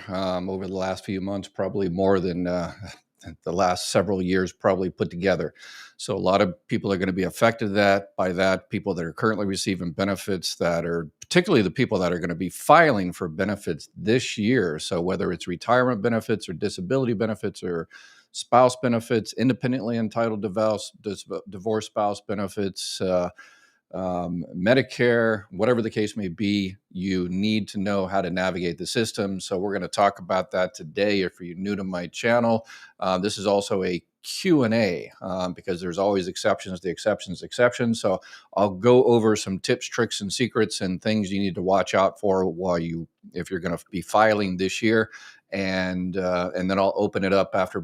over the last few months, probably more than the last several years probably put together. So a lot of people are going to be affected by that, people that are currently receiving benefits, that are particularly the people that are going to be filing for benefits this year. So whether it's retirement benefits or disability benefits or spouse benefits, independently entitled divorce spouse benefits, Medicare, whatever the case may be, you need to know how to navigate the system. So we're going to talk about that today. If you're new to my channel, this is also a Q&A because there's always exceptions to exceptions. So I'll go over some tips, tricks, and secrets and things you need to watch out for if you're going to be filing this year. And then I'll open it up after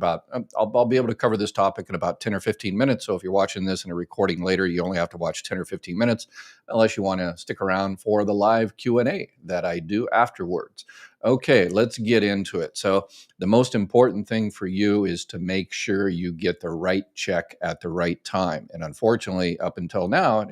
I'll be able to cover this topic in about 10 or 15 minutes. So if you're watching this in a recording later, you only have to watch 10 or 15 minutes, unless you want to stick around for the live Q&A that I do afterwards. Okay, let's get into it. So the most important thing for you is to make sure you get the right check at the right time. And unfortunately, up until now,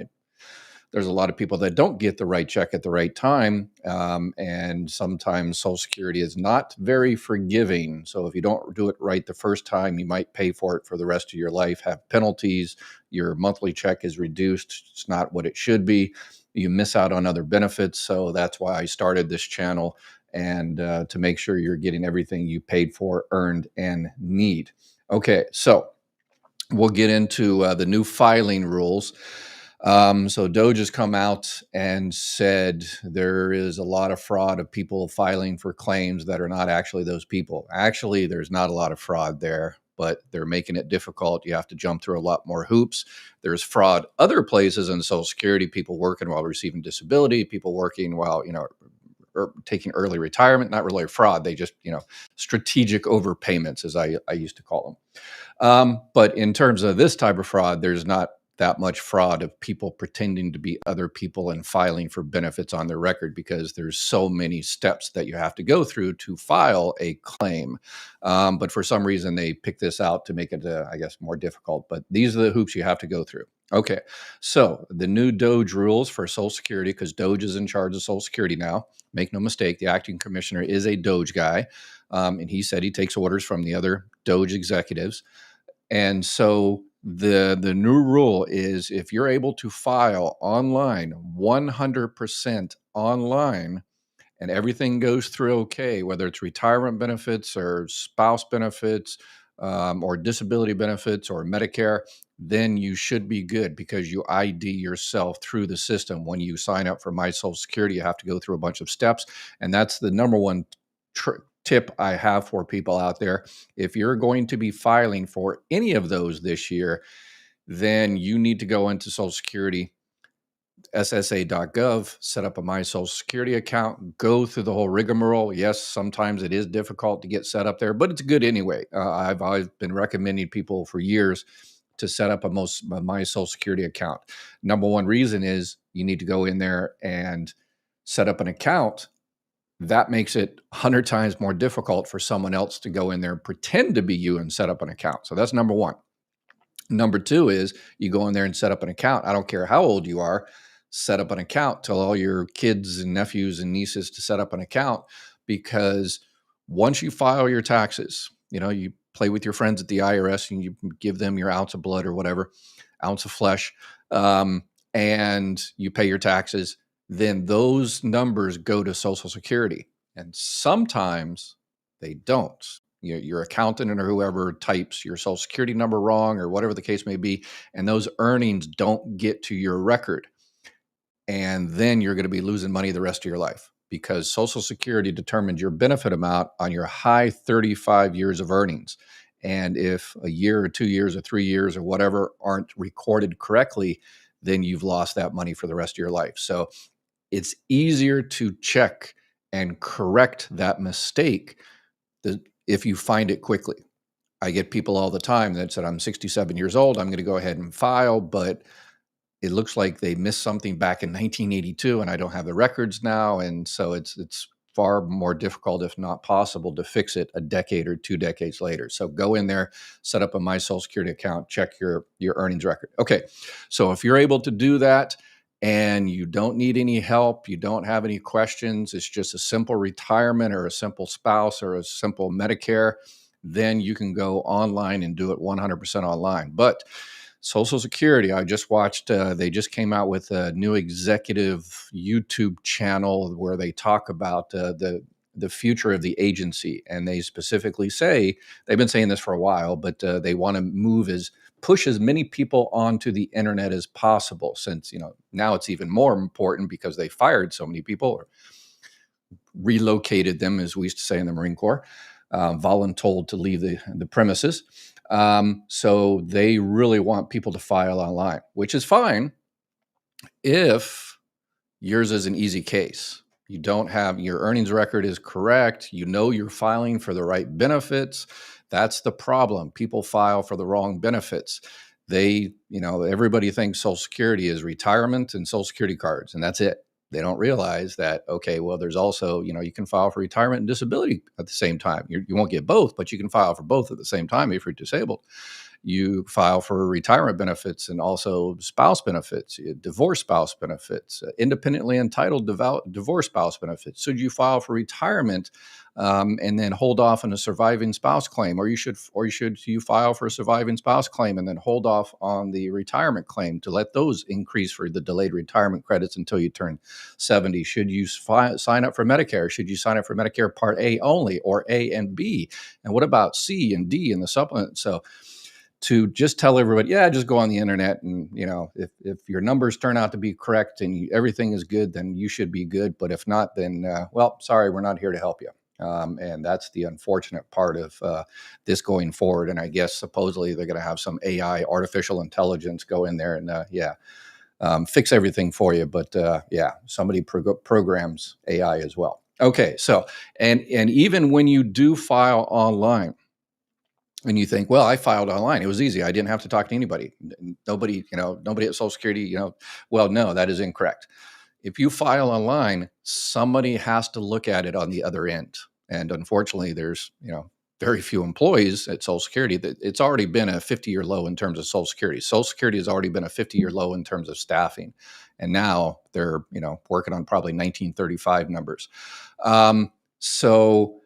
there's a lot of people that don't get the right check at the right time. And sometimes Social Security is not very forgiving. So if you don't do it right the first time, you might pay for it for the rest of your life, have penalties. Your monthly check is reduced. It's not what it should be. You miss out on other benefits. So that's why I started this channel, and to make sure you're getting everything you paid for, earned, and need. Okay, so we'll get into the new filing rules. So DOGE has come out and said there is a lot of fraud of people filing for claims that are not actually those people. Actually, there's not a lot of fraud there, but they're making it difficult. You have to jump through a lot more hoops. There's fraud other places in Social Security, people working while receiving disability, people working while, or taking early retirement. Not really fraud. They just, strategic overpayments, as I used to call them. But in terms of this type of fraud, there's not that much fraud of people pretending to be other people and filing for benefits on their record, because there's so many steps that you have to go through to file a claim. But for some reason, they pick this out to make it, I guess, more difficult. But these are the hoops you have to go through. Okay, so the new DOGE rules for Social Security, because DOGE is in charge of Social Security now. Make no mistake, the acting commissioner is a DOGE guy. And he said he takes orders from the other DOGE executives. And so the new rule is, if you're able to file online, 100% online, and everything goes through okay, whether it's retirement benefits or spouse benefits, or disability benefits or Medicare, then you should be good, because you ID yourself through the system. When you sign up for My Social Security, you have to go through a bunch of steps. And that's the number one tip I have for people out there. If you're going to be filing for any of those this year, then you need to go into Social Security, SSA.gov, set up a My Social Security account, go through the whole rigmarole. Yes, sometimes it is difficult to get set up there, but it's good anyway. I've been recommending people for years to set up a My Social Security account. Number one reason is you need to go in there and set up an account. That makes it 100 times more difficult for someone else to go in there and pretend to be you and set up an account. So that's number one. Number two is, you go in there and set up an account. I don't care how old you are, set up an account. Tell all your kids and nephews and nieces to set up an account, because once you file your taxes, you play with your friends at the IRS and you give them your ounce of blood or whatever, ounce of flesh, and you pay your taxes, then those numbers go to Social Security. And sometimes they don't. Your accountant or whoever types your Social Security number wrong, or whatever the case may be, and those earnings don't get to your record. And then you're going to be losing money the rest of your life, because Social Security determines your benefit amount on your high 35 years of earnings. And if a year or 2 years or 3 years or whatever aren't recorded correctly, then you've lost that money for the rest of your life. So it's easier to check and correct that mistake if you find it quickly. I get people all the time that said, I'm 67 years old, I'm going to go ahead and file, but it looks like they missed something back in 1982 and I don't have the records now. And so it's far more difficult, if not possible, to fix it a decade or 2 decades later. So go in there, set up a My Social Security account, check your earnings record. Okay, so if you're able to do that and you don't need any help, you don't have any questions, it's just a simple retirement or a simple spouse or a simple Medicare, then you can go online and do it 100% online. But Social Security, I just watched, they just came out with a new executive YouTube channel where they talk about the future of the agency. And they specifically say, they've been saying this for a while, but they want to push as many people onto the internet as possible, since, now it's even more important because they fired so many people or relocated them, as we used to say in the Marine Corps, voluntold to leave the premises. So they really want people to file online, which is fine if yours is an easy case. You don't have your earnings record is correct. You're filing for the right benefits. That's the problem. People file for the wrong benefits. Everybody thinks Social Security is retirement and Social Security cards, and that's it. They don't realize that, okay, well, there's also, you can file for retirement and disability at the same time. You won't get both, but you can file for both at the same time if you're disabled. You file for retirement benefits and also spouse benefits, divorce spouse benefits, independently entitled divorce spouse benefits. Should you file for retirement and then hold off on a surviving spouse claim, or should you file for a surviving spouse claim and then hold off on the retirement claim to let those increase for the delayed retirement credits until you turn 70? Should you sign up for Medicare? Should you sign up for Medicare Part A only, or A and B? And what about C and D in the supplement? So to just tell everybody, just go on the internet, and if your numbers turn out to be correct and everything is good, then you should be good. But if not, then sorry, we're not here to help you. And that's the unfortunate part of this going forward. And I guess supposedly they're going to have some AI, artificial intelligence, go in there and fix everything for you. But somebody programs AI as well. Okay, so and even when you do file online, and you think, well, I filed online, it was easy, I didn't have to talk to anybody. Nobody at Social Security, well, no, that is incorrect. If you file online, somebody has to look at it on the other end. And unfortunately, there's, very few employees at Social Security. That it's already been a 50-year low in terms of Social Security. Social Security has already been a 50-year low in terms of staffing. And now they're, working on probably 1935 numbers. So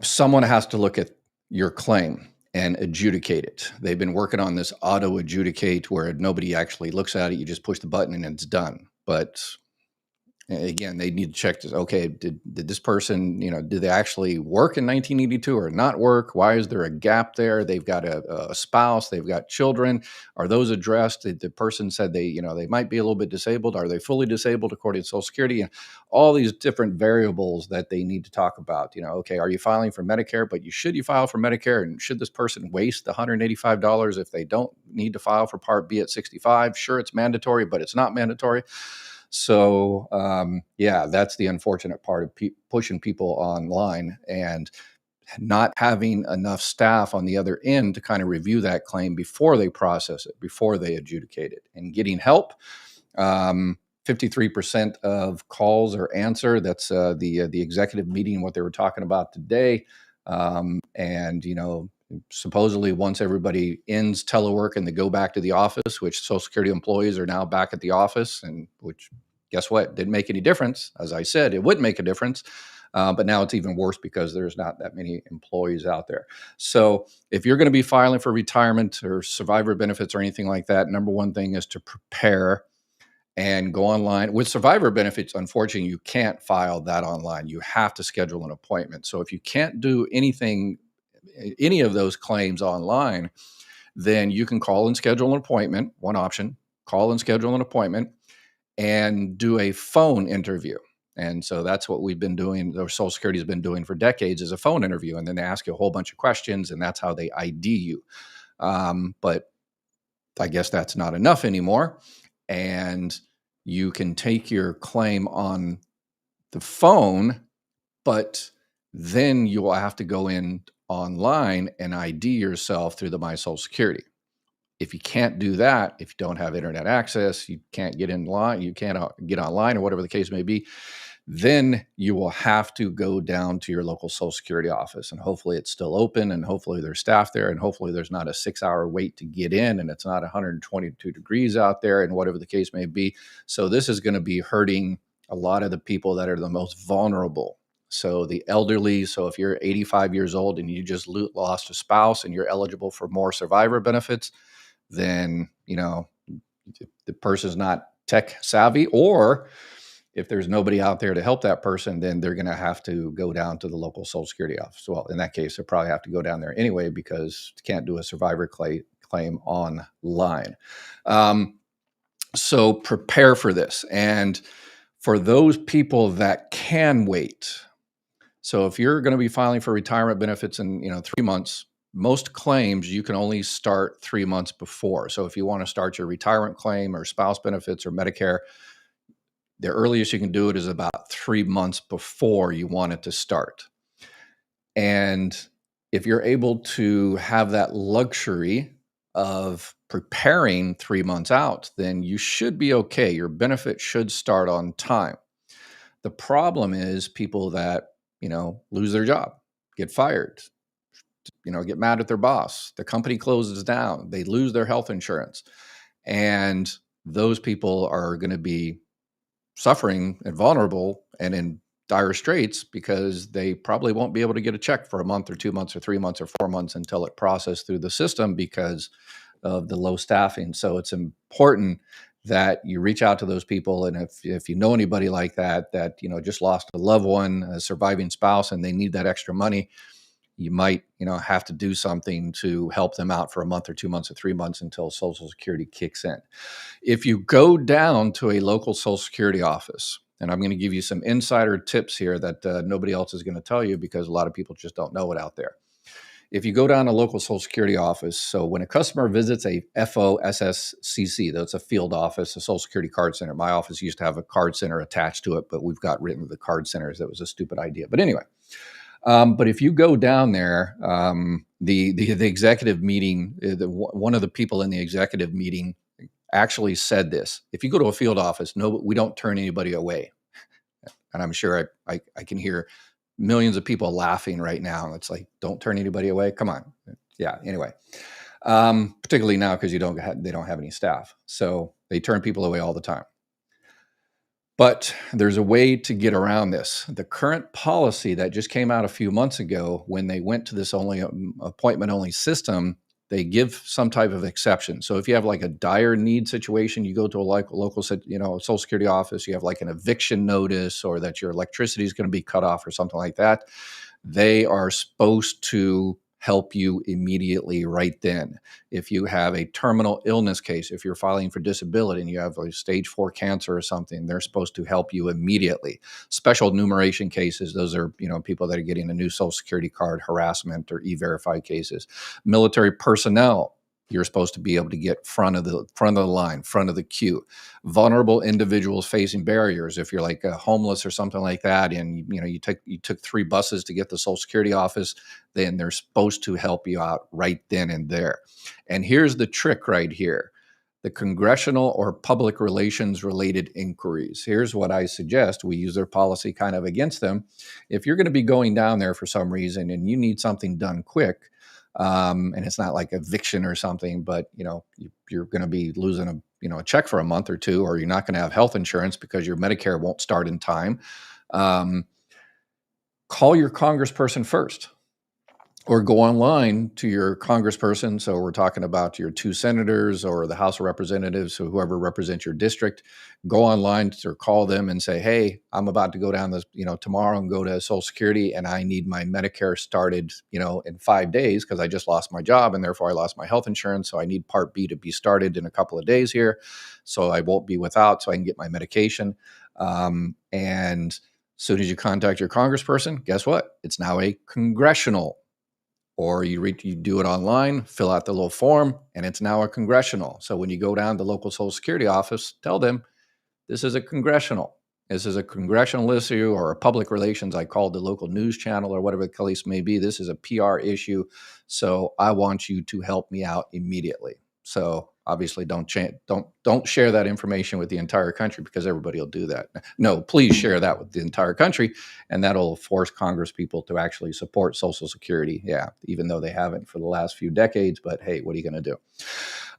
someone has to look at your claim and adjudicate it. They've been working on this auto adjudicate where nobody actually looks at it. You just push the button and it's done. But again, they need to check this. Okay, did this person, did they actually work in 1982 or not work? Why is there a gap there? They've got a spouse, they've got children. Are those addressed? The person said they might be a little bit disabled. Are they fully disabled according to Social Security? And all these different variables that they need to talk about. Okay, are you filing for Medicare? But should you file for Medicare? And should this person waste the $185 if they don't need to file for Part B at 65? Sure, it's mandatory, but it's not mandatory. So, that's the unfortunate part of pushing people online and not having enough staff on the other end to kind of review that claim before they process it, before they adjudicate it, and getting help. 53% of calls are answered. That's the executive meeting, what they were talking about today. Supposedly once everybody ends telework and they go back to the office, which Social Security employees are now back at the office, and which, guess what, didn't make any difference. As I said, it would make a difference. But now it's even worse because there's not that many employees out there. So if you're going to be filing for retirement or survivor benefits or anything like that, number one thing is to prepare and go online. With survivor benefits, unfortunately, you can't file that online. You have to schedule an appointment. So if you can't do any of those claims online, then you can call and schedule an appointment. One option, call and schedule an appointment and do a phone interview. And so that's what we've been doing, or Social Security has been doing for decades, is a phone interview. And then they ask you a whole bunch of questions, and that's how they ID you. But I guess that's not enough anymore. And you can take your claim on the phone, but then you will have to go in online and ID yourself through the My Social Security. If you can't do that, if you don't have internet access, you can't get in line, you can't get online, or whatever the case may be, then you will have to go down to your local Social Security office, and hopefully it's still open, and hopefully there's staff there, and hopefully there's not a 6-hour wait to get in, and it's not 122 degrees out there, and whatever the case may be. So this is going to be hurting a lot of the people that are the most vulnerable. So the elderly. So if you're 85 years old and you just lost a spouse and you're eligible for more survivor benefits, then the person's not tech savvy, or if there's nobody out there to help that person, then they're going to have to go down to the local Social Security office. Well, in that case, they'll probably have to go down there anyway, because you can't do a survivor claim online. So prepare for this. And for those people that can wait, so if you're going to be filing for retirement benefits in 3 months, most claims you can only start 3 months before. So if you want to start your retirement claim or spouse benefits or Medicare, the earliest you can do it is about 3 months before you want it to start. And if you're able to have that luxury of preparing 3 months out, then you should be okay. Your benefit should start on time. The problem is people that, lose their job, get fired, get mad at their boss, the company closes down, they lose their health insurance. And those people are going to be suffering and vulnerable and in dire straits, because they probably won't be able to get a check for a month or 2 months or 3 months or 4 months until it processed through the system because of the low staffing. So it's important that you reach out to those people. And if you know anybody like that just lost a loved one, a surviving spouse, and they need that extra money, you might have to do something to help them out for a month or 2 months or 3 months until Social Security kicks in. If you go down to a local Social Security office, and I'm going to give you some insider tips here that nobody else is going to tell you, because a lot of people just don't know it out there. If you go down to a local Social Security office, so when a customer visits a FOSSCC, that's a field office, a Social Security card center. My office used to have a card center attached to it, but we've got rid of the card centers. That was a stupid idea. But anyway, but if you go down there, the executive meeting, one of the people in the executive meeting actually said this: if you go to a field office, no, we don't turn anybody away. And I'm sure I can hear millions of people laughing right now. It's like, don't turn anybody away. Come on. Yeah. Anyway, particularly now, because they don't have any staff. So they turn people away all the time. But there's a way to get around this. The current policy that just came out a few months ago, when they went to this appointment only system, they give some type of exception. So if you have like a dire need situation, you go to a local, Social Security office, you have like an eviction notice, or that your electricity is going to be cut off or something like that, they are supposed to help you immediately right then. If you have a terminal illness case, if you're filing for disability and you have like stage 4 cancer or something, they're supposed to help you immediately. Special enumeration cases, those are, people that are getting a new Social Security card, harassment or e-verify cases. Military personnel, you're supposed to be able to get front of the line, front of the queue. Vulnerable individuals facing barriers. If you're like a homeless or something like that, and you took 3 buses to get to the Social Security office, then they're supposed to help you out right then and there. And here's the trick right here: the congressional or public relations related inquiries. Here's what I suggest. We use their policy kind of against them. If you're going to be going down there for some reason and you need something done quick, and it's not like eviction or something, but you're going to be losing a check for a month or 2, or you're not going to have health insurance because your Medicare won't start in time. Call your congressperson first, or go online to your congressperson. So we're talking about your 2 senators or the House of Representatives, so whoever represents your district. Go online or call them and say, hey, I'm about to go down this, tomorrow and go to Social Security, and I need my Medicare started, in 5 days, because I just lost my job and therefore I lost my health insurance. So I need Part B to be started in a couple of days here, so I won't be without, so I can get my medication. And as soon as you contact your congressperson, guess what? It's now a congressional. Or you do it online, fill out the little form, and it's now a congressional. So when you go down to the local Social Security office, tell them this is a congressional. This is a congressional issue, or a public relations. I called the local news channel or whatever the case may be. This is a PR issue. So I want you to help me out immediately. So obviously don't share that information with the entire country because everybody will do that. No, please share that with the entire country, and that'll force Congress people to actually support Social Security. Yeah, even though they haven't for the last few decades. But hey, what are you going to do?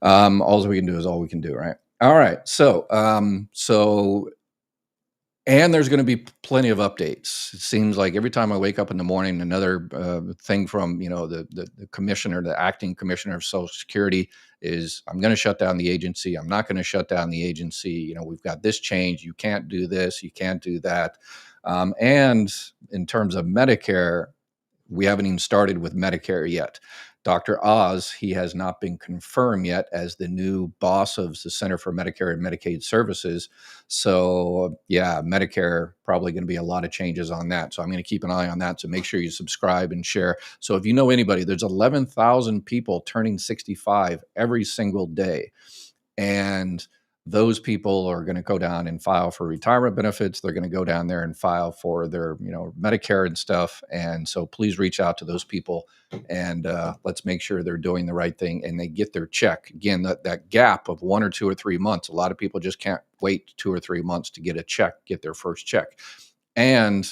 All we can do is all we can do, right? All right. And there's going to be plenty of updates. It seems like every time I wake up in the morning, another thing from the commissioner, the acting commissioner of Social Security, is I'm going to shut down the agency. I'm not going to shut down the agency. We've got this change. You can't do this. You can't do that. And in terms of Medicare, we haven't even started with Medicare yet. Dr. Oz, he has not been confirmed yet as the new boss of the Center for Medicare and Medicaid Services. So yeah, Medicare, probably going to be a lot of changes on that. So I'm going to keep an eye on that. So make sure you subscribe and share. So if you know anybody, there's 11,000 people turning 65 every single day. And those people are going to go down and file for retirement benefits. They're going to go down there and file for their, Medicare and stuff. And so please reach out to those people, and let's make sure they're doing the right thing and they get their check. Again, that gap of 1 or 2 or 3 months, a lot of people just can't wait 2 or 3 months to get a check, get their first check. And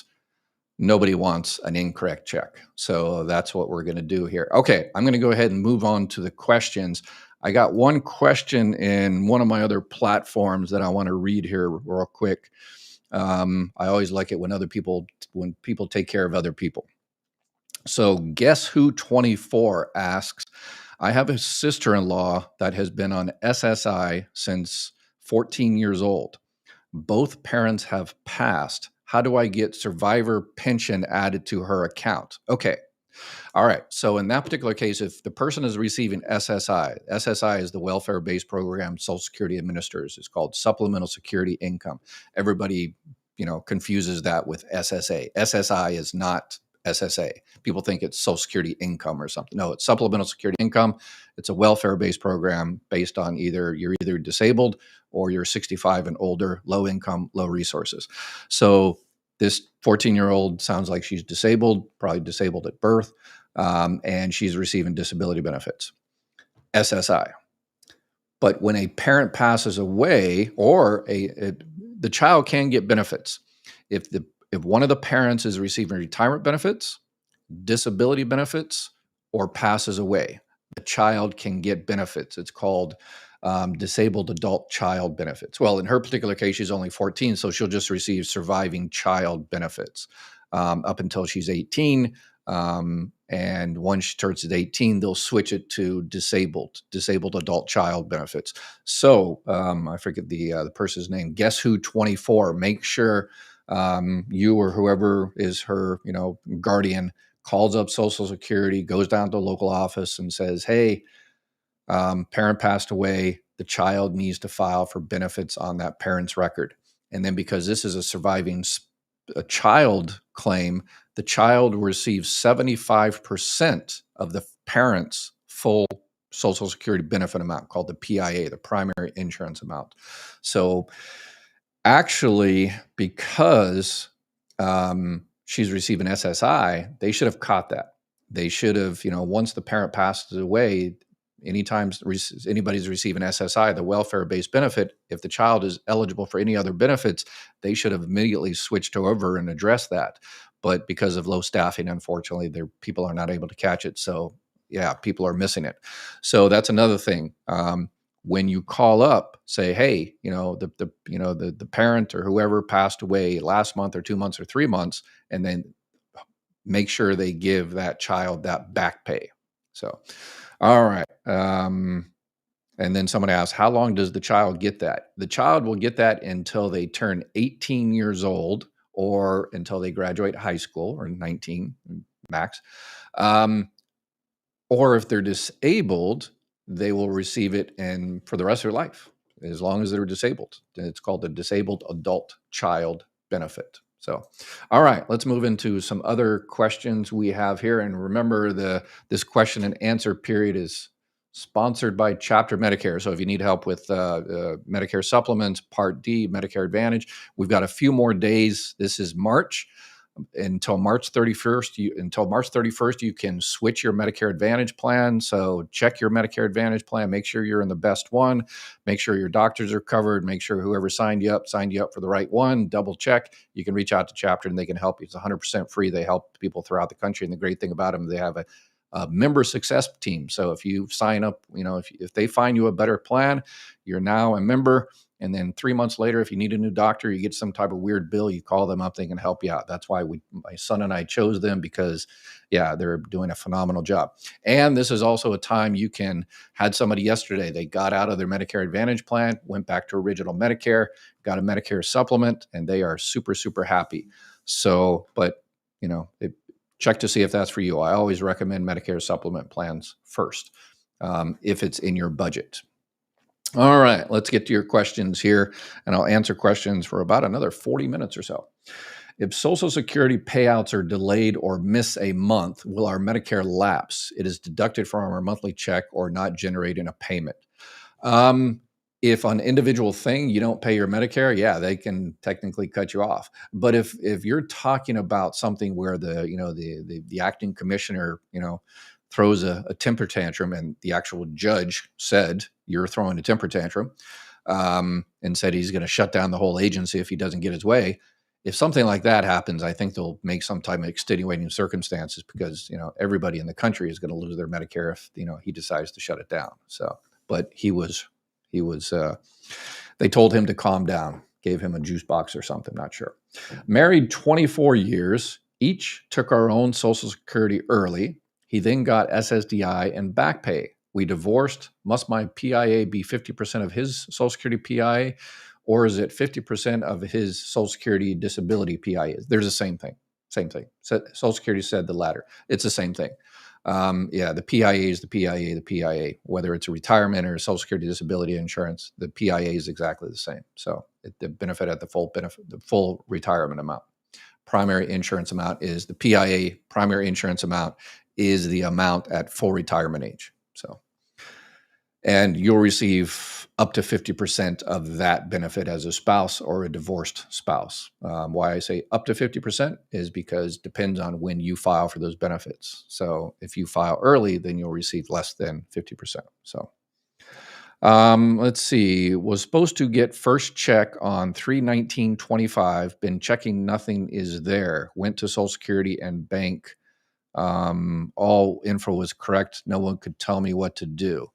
nobody wants an incorrect check. So that's what we're going to do here. Okay, I'm going to go ahead and move on to the questions. I got one question in one of my other platforms that I want to read here real quick. I always like it when people take care of other people. So Guess Who 24 asks, I have a sister-in-law that has been on SSI since 14 years old. Both parents have passed. How do I get survivor pension added to her account? Okay. All right. So in that particular case, if the person is receiving SSI is the welfare-based program Social Security administers. It's called Supplemental Security Income. Everybody, confuses that with SSA. SSI is not SSA. People think it's Social Security Income or something. No, it's Supplemental Security Income. It's a welfare-based program based on you're either disabled or you're 65 and older, low income, low resources. So this 14-year-old sounds like she's disabled, probably disabled at birth, and she's receiving disability benefits, SSI. But when a parent passes away, or the child can get benefits. If one of the parents is receiving retirement benefits, disability benefits, or passes away, the child can get benefits. It's called disabled adult child benefits. Well, in her particular case, she's only 14, so she'll just receive surviving child benefits up until she's 18. And once she turns 18, they'll switch it to disabled adult child benefits. So I forget the person's name. Guess Who 24. Make sure you or whoever is her, guardian calls up Social Security, goes down to the local office and says, hey, parent passed away. The child needs to file for benefits on that parent's record. And then because this is a child claim, the child receives 75% of the parent's full Social Security benefit amount, called the PIA, the primary insurance amount. So actually, because she's receiving SSI, they should have caught that. They should have, once the parent passes away, anytime anybody's receiving SSI, the welfare-based benefit, if the child is eligible for any other benefits, they should have immediately switched over and addressed that. But because of low staffing, unfortunately, people are not able to catch it. So yeah, people are missing it. So that's another thing. When you call up, say, hey, the parent or whoever passed away last month or 2 months or 3 months, and then make sure they give that child that back pay. So, all right. And then someone asks, how long does the child get that? The child will get that until they turn 18 years old or until they graduate high school, or 19 max. Or if they're disabled, they will receive it for the rest of their life, as long as they're disabled. It's called the Disabled Adult Child Benefit. So, all right, let's move into some other questions we have here. And remember, this question and answer period is sponsored by Chapter Medicare. So if you need help with Medicare supplements, Part D, Medicare Advantage, we've got a few more days. This is March. until March 31st. Until March 31st, you can switch your Medicare Advantage plan. So check your Medicare Advantage plan. Make sure you're in the best one. Make sure your doctors are covered. Make sure whoever signed you up for the right one. Double check. You can reach out to Chapter and they can help you. It's 100% free. They help people throughout the country. And the great thing about them, they have a member success team. So if you sign up, if they find you a better plan, you're now a member. And then 3 months later, if you need a new doctor, you get some type of weird bill, you call them up, they can help you out. That's why my son and I chose them because, yeah, they're doing a phenomenal job. And this is also a time had somebody yesterday, they got out of their Medicare Advantage plan, went back to original Medicare, got a Medicare supplement, and they are super, super happy. So, but, check to see if that's for you. I always recommend Medicare supplement plans first, if it's in your budget. All right, let's get to your questions here, and I'll answer questions for about another 40 minutes or so. If Social Security payouts are delayed or miss a month, will our Medicare lapse? It is deducted from our monthly check or not generating a payment. If on individual thing you don't pay your Medicare, yeah, they can technically cut you off. But if you're talking about something where the acting commissioner throws a temper tantrum and the actual judge said you're throwing a temper tantrum, and said he's going to shut down the whole agency if he doesn't get his way. If something like that happens, I think they'll make some type of extenuating circumstances because everybody in the country is going to lose their Medicare if he decides to shut it down. So, but he was they told him to calm down, gave him a juice box or something, not sure. Married 24 years, each took our own Social Security early. He then got SSDI and back pay. We divorced. Must my PIA be 50% of his Social Security PIA, or is it 50% of his Social Security disability PIA? There's the same thing. Same thing. Social Security said the latter. It's the same thing. The PIA is the PIA. Whether it's a retirement or Social Security disability insurance, the PIA is exactly the same. So the benefit at the full retirement amount. Primary insurance amount is the PIA. Primary insurance amount is the amount at full retirement age. So, and you'll receive up to 50% of that benefit as a spouse or a divorced spouse. Why I say up to 50% is because depends on when you file for those benefits. So if you file early, then you'll receive less than 50%. So let's see, was supposed to get first check on 3/19/25, been checking, nothing is there. Went to Social Security and bank. All info was correct. No one could tell me what to do.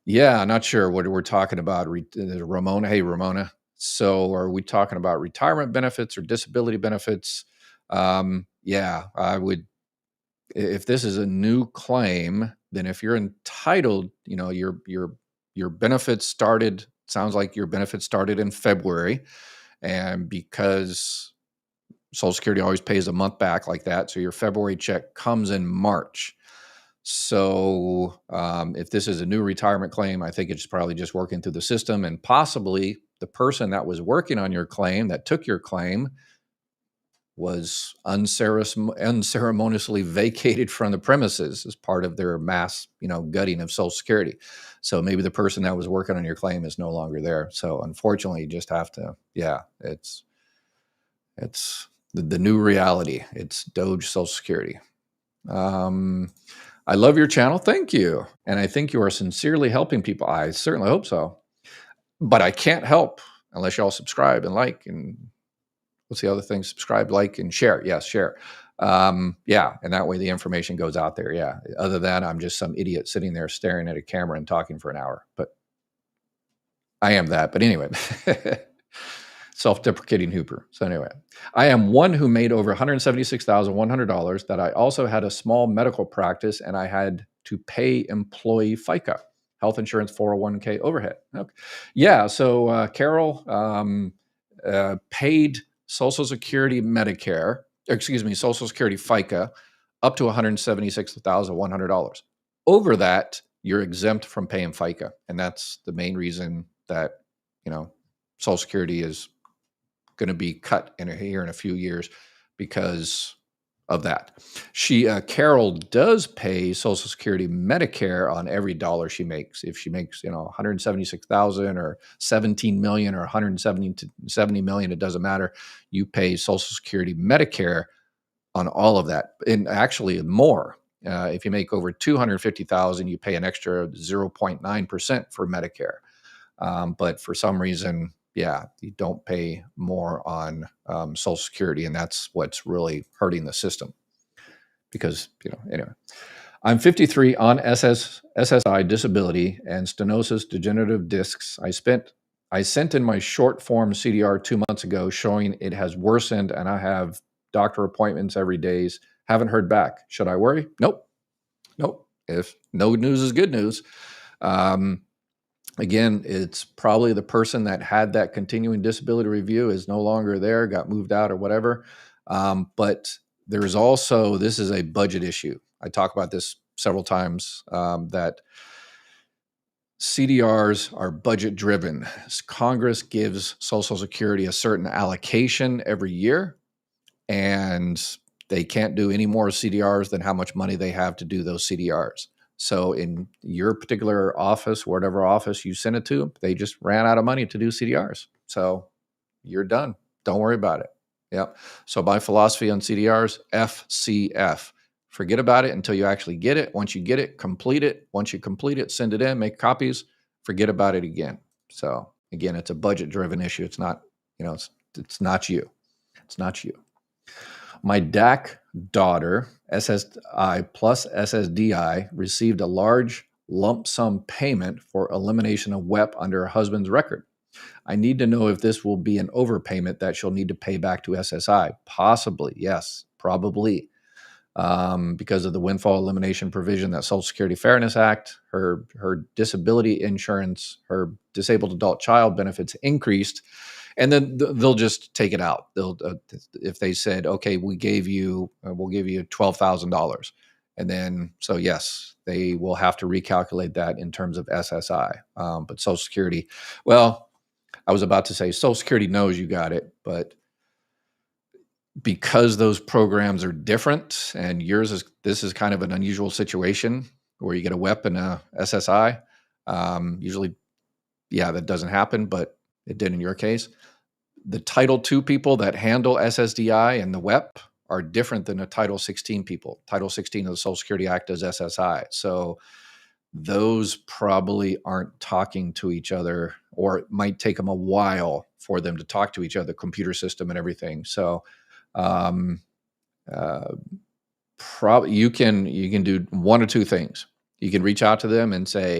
Yeah, not sure what we're talking about. Ramona. Hey, Ramona. So are we talking about retirement benefits or disability benefits? Yeah, I would, if this is a new claim, then if you're entitled, your benefits started, sounds like your benefits started in February. And because Social Security always pays a month back like that, so your February check comes in March. So if this is a new retirement claim, I think it's probably just working through the system, and possibly the person that was working on your claim, that took your claim, was unceremoniously vacated from the premises as part of their mass, gutting of Social Security. So maybe the person that was working on your claim is no longer there. So unfortunately, you just have to, it's the new reality. It's DOGE Social Security. I love your channel. Thank you. And I think you are sincerely helping people. I certainly hope so. But I can't help unless y'all subscribe and like, and what's the other thing? Subscribe, like, and share. Yes, share. And that way the information goes out there. Yeah. Other than that, I'm just some idiot sitting there staring at a camera and talking for an hour. But I am that. But anyway. Self-deprecating Hooper. So anyway, I am one who made over $176,100 that I also had a small medical practice and I had to pay employee FICA, health insurance, 401k overhead. Okay. Yeah. So Carol paid Social Security Social Security FICA up to $176,100. Over that, you're exempt from paying FICA. And that's the main reason that, Social Security is going to be cut here in a few years, because of that. Carol does pay Social Security Medicare on every dollar she makes. If she makes, 176,000 or 17 million or 170 million, it doesn't matter. You pay Social Security Medicare on all of that, and actually more. If you make over 250,000, you pay an extra 0.9% for Medicare. But for some reason, yeah, you don't pay more on Social Security, and that's what's really hurting the system. Because, anyway, I'm 53 on SSI disability and stenosis degenerative discs. I sent in my short form CDR 2 months ago showing it has worsened, and I have doctor appointments every day. Haven't heard back. Should I worry? Nope. If no news is good news. Again, it's probably the person that had that continuing disability review is no longer there, got moved out or whatever. But there's also, this is a budget issue. I talk about this several times, that CDRs are budget driven. Congress gives Social Security a certain allocation every year, and they can't do any more CDRs than how much money they have to do those CDRs. So in your particular office, whatever office you send it to, they just ran out of money to do CDRs. So you're done. Don't worry about it. Yep. So my philosophy on CDRs, FCF. Forget about it until you actually get it. Once you get it, complete it. Once you complete it, send it in, make copies, forget about it again. So again, it's a budget driven issue. It's not, it's not you. It's not you. My DAC daughter, SSI plus SSDI, received a large lump sum payment for elimination of WEP under her husband's record. I need to know if this will be an overpayment that she'll need to pay back to SSI. Possibly, yes, probably. Because of the windfall elimination provision that Social Security Fairness Act, her disability insurance, her disabled adult child benefits increased, and then they'll just take it out. They'll if they said, okay, we'll give you $12,000, and then so yes, they will have to recalculate that in terms of SSI. But Social Security, well, I was about to say Social Security knows you got it, but because those programs are different, and this is kind of an unusual situation where you get a WEP and a SSI. Usually, yeah, that doesn't happen, but it did in your case. The Title II people that handle SSDI and the WEP are different than the Title 16 people. Title 16 of the Social Security Act is SSI. So those probably aren't talking to each other, or it might take them a while for them to talk to each other, computer system and everything. So probably you can do one or two things. You can reach out to them and say,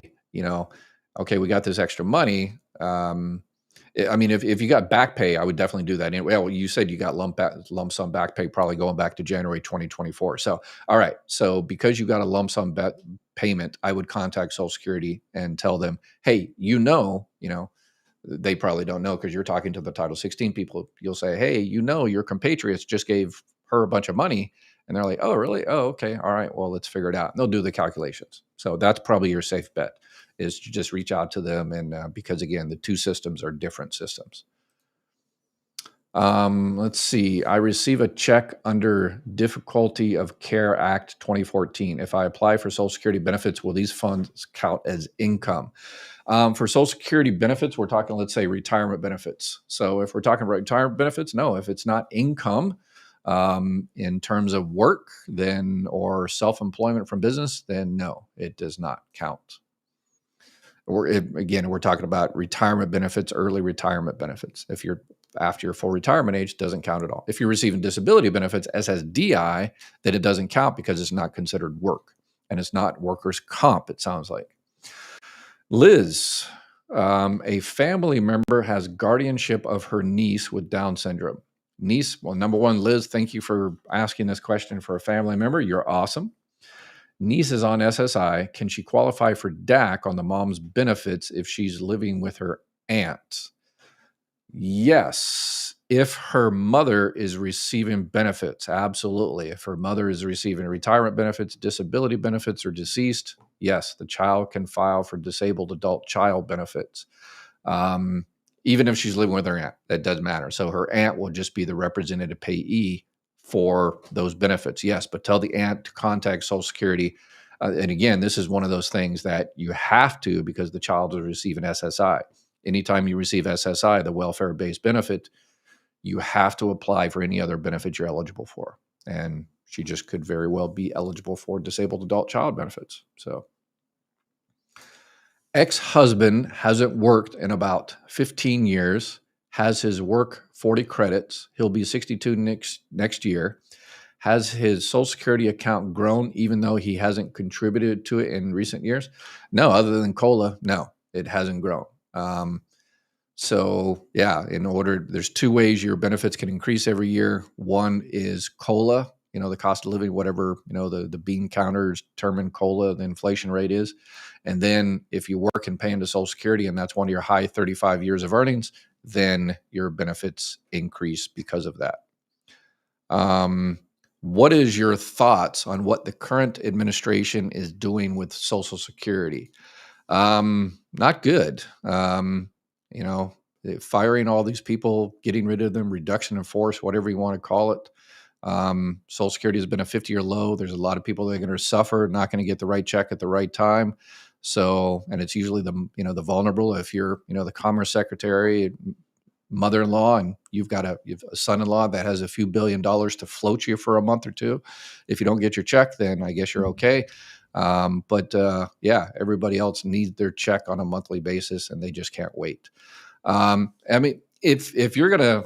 okay, we got this extra money. If you got back pay, I would definitely do that. Well, you said you got lump sum back pay, probably going back to January 2024. So, all right. So because you got a lump sum payment, I would contact Social Security and tell them, hey, they probably don't know because you're talking to the Title 16 people. You'll say, hey, your compatriots just gave her a bunch of money. And they're like, oh, really? Oh, okay. All right. Well, let's figure it out. And they'll do the calculations. So that's probably your safe bet, is to just reach out to them. And because, again, the two systems are different systems. Let's see. I receive a check under Difficulty of Care Act 2014. If I apply for Social Security benefits, will these funds count as income? For Social Security benefits, we're talking, let's say, retirement benefits. So if we're talking about retirement benefits, no. If it's not income in terms of work, then, or self-employment from business, then no, it does not count. We're talking about retirement benefits, early retirement benefits. If you're after your full retirement age, doesn't count at all. If you're receiving disability benefits, SSDI, then it doesn't count because it's not considered work, and it's not workers' comp, it sounds like. Liz, a family member has guardianship of her niece with Down syndrome. Niece, well, number one, Liz, thank you for asking this question for a family member. You're awesome. Niece is on SSI. Can she qualify for DAC on the mom's benefits if she's living with her aunt? Yes. If her mother is receiving benefits, absolutely. If her mother is receiving retirement benefits, disability benefits, or deceased, yes, the child can file for disabled adult child benefits. Even if she's living with her aunt, that doesn't matter. So her aunt will just be the representative payee for those benefits. Yes, but tell the aunt to contact Social Security. And again, this is one of those things that you have to, because the child is receiving SSI. Anytime you receive SSI, the welfare-based benefit, you have to apply for any other benefit you're eligible for. And she just could very well be eligible for disabled adult child benefits. So ex-husband hasn't worked in about 15 years, has his work 40 credits. He'll be 62 next year. Has his Social Security account grown even though he hasn't contributed to it in recent years? No, other than COLA, no, it hasn't grown. So yeah, there's two ways your benefits can increase every year. One is COLA, the cost of living, whatever, the bean counters determine COLA, the inflation rate is. And then if you work and pay into Social Security and that's one of your high 35 years of earnings, then your benefits increase because of that. What is your thoughts on what the current administration is doing with Social Security? Not good. Firing all these people, getting rid of them, reduction in force, whatever you want to call it. Social Security has been a 50-year low. There's a lot of people that are going to suffer, not going to get the right check at the right time. So, and it's usually the vulnerable. If you're, the Commerce Secretary, mother-in-law, and you've a son-in-law that has a few $1 billion to float you for a month or two. If you don't get your check, then I guess you're okay. But everybody else needs their check on a monthly basis, and they just can't wait. If you're gonna,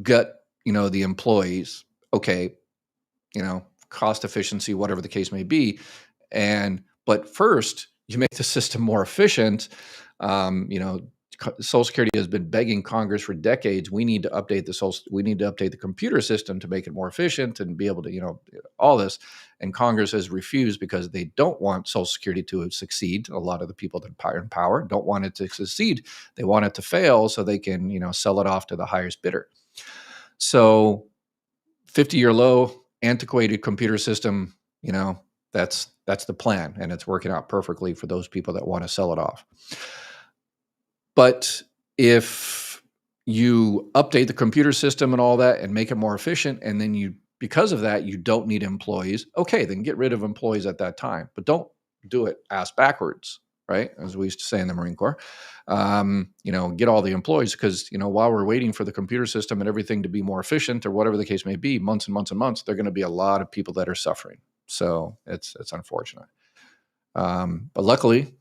gut, the employees, okay, cost efficiency, whatever the case may be, but first you make the system more efficient. Social Security has been begging Congress for decades. We need to update the computer system to make it more efficient and be able to, all this. And Congress has refused because they don't want Social Security to succeed. A lot of the people that are in power don't want it to succeed. They want it to fail so they can, sell it off to the highest bidder. So 50-year low, antiquated computer system, that's the plan. And it's working out perfectly for those people that want to sell it off. But if you update the computer system and all that and make it more efficient, and then because of that, you don't need employees, okay, then get rid of employees at that time. But don't do it ass backwards, right? As we used to say in the Marine Corps. Get all the employees, because, while we're waiting for the computer system and everything to be more efficient or whatever the case may be, months and months and months, there are going to be a lot of people that are suffering. So it's unfortunate. But luckily,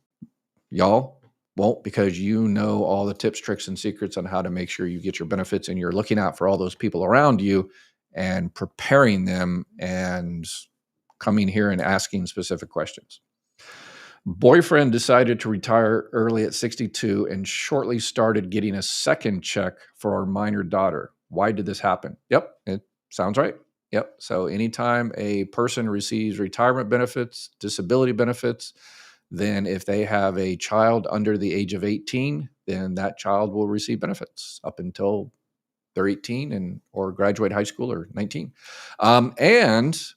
y'all won't, because all the tips, tricks, and secrets on how to make sure you get your benefits, and you're looking out for all those people around you and preparing them and coming here and asking specific questions. Boyfriend decided to retire early at 62 and shortly started getting a second check for our minor daughter. Why did this happen? Yep, it sounds right. Yep. So anytime a person receives retirement benefits, disability benefits, then if they have a child under the age of 18, then that child will receive benefits up until they're 18 or graduate high school or 19. There's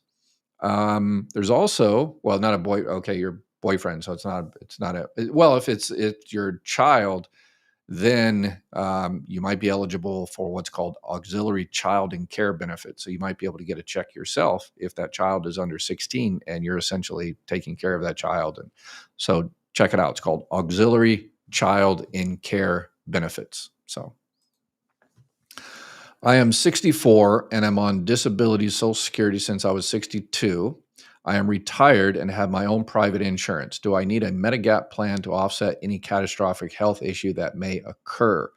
also, well, not a boy. Okay, your boyfriend. So if it's your child, then you might be eligible for what's called auxiliary child and care benefits. So you might be able to get a check yourself if that child is under 16 and you're essentially taking care of that child. And so check it out. It's called auxiliary child and care benefits. So I am 64 and I'm on disability Social Security since I was 62. I am retired and have my own private insurance. Do I need a Medigap plan to offset any catastrophic health issue that may occur?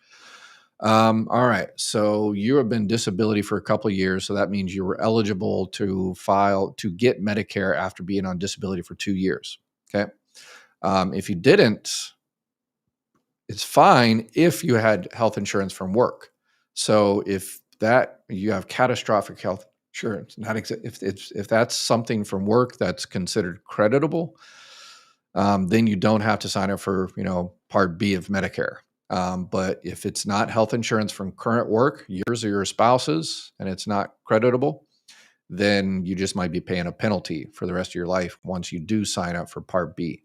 All right. So you have been disability for a couple of years. So that means you were eligible to file to get Medicare after being on disability for 2 years. Okay. If you didn't, it's fine if you had health insurance from work. So if you have catastrophic health insurance, if that's something from work that's considered creditable, then you don't have to sign up for Part B of Medicare. But if it's not health insurance from current work, yours or your spouse's, and it's not creditable, then you just might be paying a penalty for the rest of your life once you do sign up for Part B.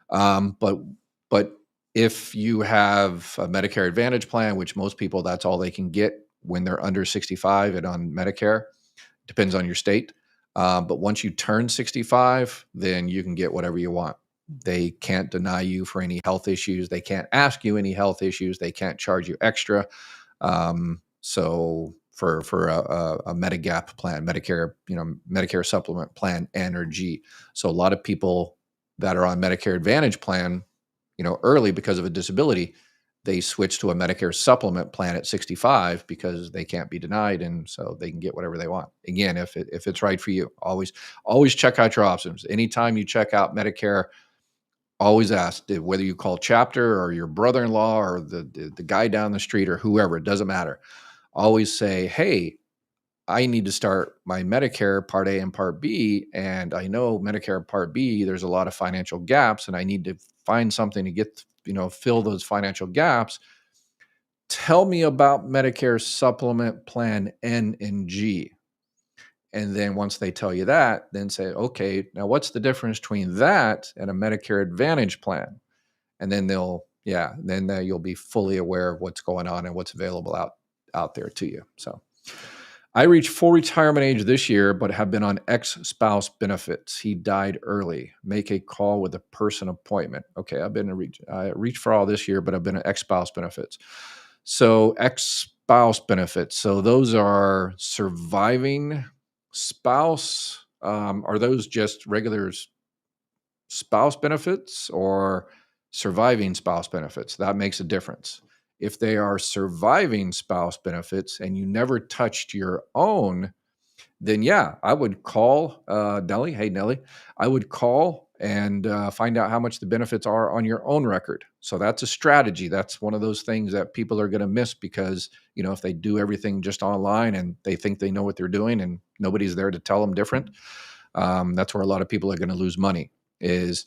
But if you have a Medicare Advantage plan, which most people, that's all they can get when they're under 65 and on Medicare. Depends on your state. But once you turn 65, then you can get whatever you want. They can't deny you for any health issues. They can't ask you any health issues. They can't charge you extra. So for a Medigap plan, Medicare, Medicare supplement plan, N or G. So a lot of people that are on Medicare Advantage plan, early because of a disability, they switch to a Medicare supplement plan at 65 because they can't be denied, and so they can get whatever they want. Again, if it's right for you, always check out your options. Anytime you check out Medicare, always ask whether you call chapter or your brother-in-law or the guy down the street or whoever, it doesn't matter. Always say, hey, I need to start my Medicare Part A and Part B, and I know Medicare Part B, there's a lot of financial gaps, and I need to find something to get, fill those financial gaps. Tell me about Medicare Supplement Plan N and G. And then once they tell you that, then say, okay, now what's the difference between that and a Medicare Advantage plan? And then you'll be fully aware of what's going on and what's available out there to you. So I reached full retirement age this year, but have been on ex-spouse benefits. He died early. Make a call with a person appointment. Okay, I reached for all this year, but I've been on ex-spouse benefits. So ex-spouse benefits. So those are surviving spouse. Are those just regular spouse benefits or surviving spouse benefits? That makes a difference. If they are surviving spouse benefits and you never touched your own, then yeah, I would call Nellie. Hey, Nellie, I would call and find out how much the benefits are on your own record. So that's a strategy. That's one of those things that people are going to miss because, if they do everything just online and they think they know what they're doing and nobody's there to tell them different, that's where a lot of people are going to lose money is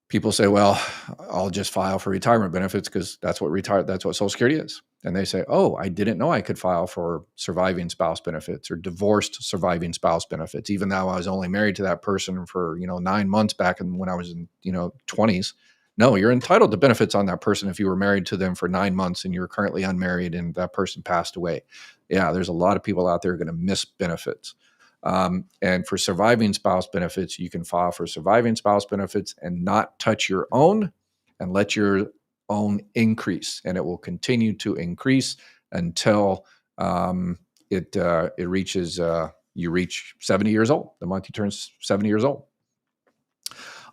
people say, well, I'll just file for retirement benefits because that's what Social Security is. And they say, oh, I didn't know I could file for surviving spouse benefits or divorced surviving spouse benefits, even though I was only married to that person for, 9 months back when I was in, 20s. No, you're entitled to benefits on that person if you were married to them for 9 months and you're currently unmarried and that person passed away. Yeah, there's a lot of people out there going to miss benefits. And for surviving spouse benefits, you can file for surviving spouse benefits and not touch your own and let your own increase. And it will continue to increase until it reaches, you reach 70 years old, the month you turn 70 years old.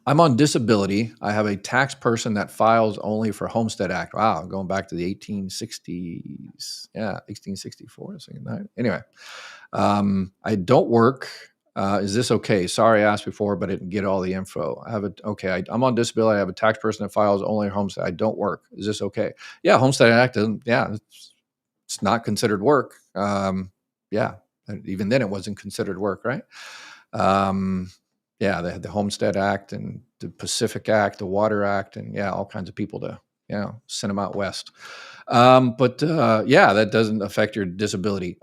I'm on disability. I have a tax person that files only for Homestead Act. Wow, I'm going back to the 1860s. Yeah, 1864. Anyway, I don't work. Is this okay? Sorry, I asked before, but I didn't get all the info. I'm on disability. I have a tax person that files only Homestead. I don't work. Is this okay? Yeah, Homestead Act it's not considered work. Even then it wasn't considered work, right? They had the Homestead Act and the Pacific Act, the Water Act, and all kinds of people to, send them out west. That doesn't affect your disability.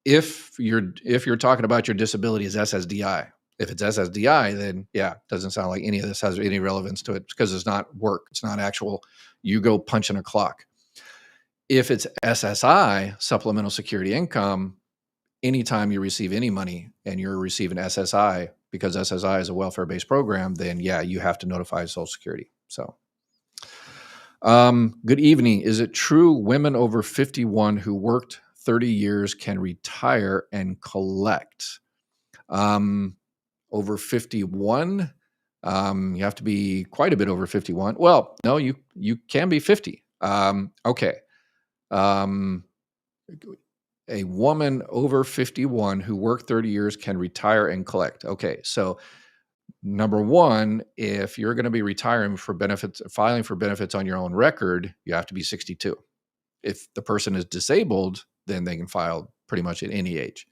If you're talking about your disability as SSDI, if it's SSDI, then it doesn't sound like any of this has any relevance to it because it's not work. It's not actual, you go punching a clock. If it's SSI, supplemental security income, anytime you receive any money and you're receiving SSI, because SSI is a welfare-based program, then you have to notify Social Security. So, good evening. Is it true women over 51 who worked 30 years can retire and collect? Over 51, you have to be quite a bit over 51. Well, no, you can be 50. Okay. A woman over 51 who worked 30 years can retire and collect. Okay, so number one, if you're going to be retiring for benefits, filing for benefits on your own record, you have to be 62. If the person is disabled, then they can file pretty much at any age.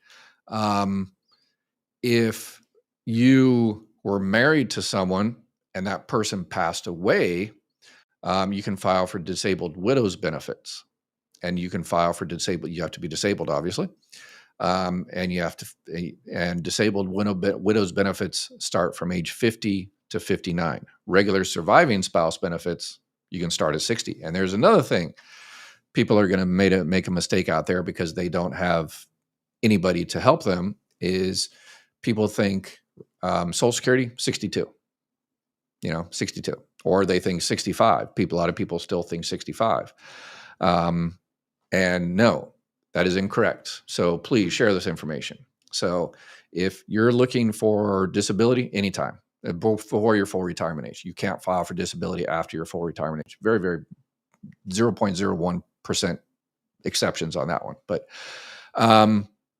If you were married to someone and that person passed away, you can file for disabled widows benefits. And you can file for disabled. You have to be disabled, obviously, and disabled widows benefits start from age 50 to 59. Regular surviving spouse benefits you can start at 60. And there's another thing: people are going to make a mistake out there because they don't have anybody to help them is people think Social Security, 62, 62, or they think 65. A lot of people still think 65. And no, that is incorrect. So please share this information. So if you're looking for disability, anytime, before your full retirement age, you can't file for disability after your full retirement age. Very, very 0.01% exceptions on that one.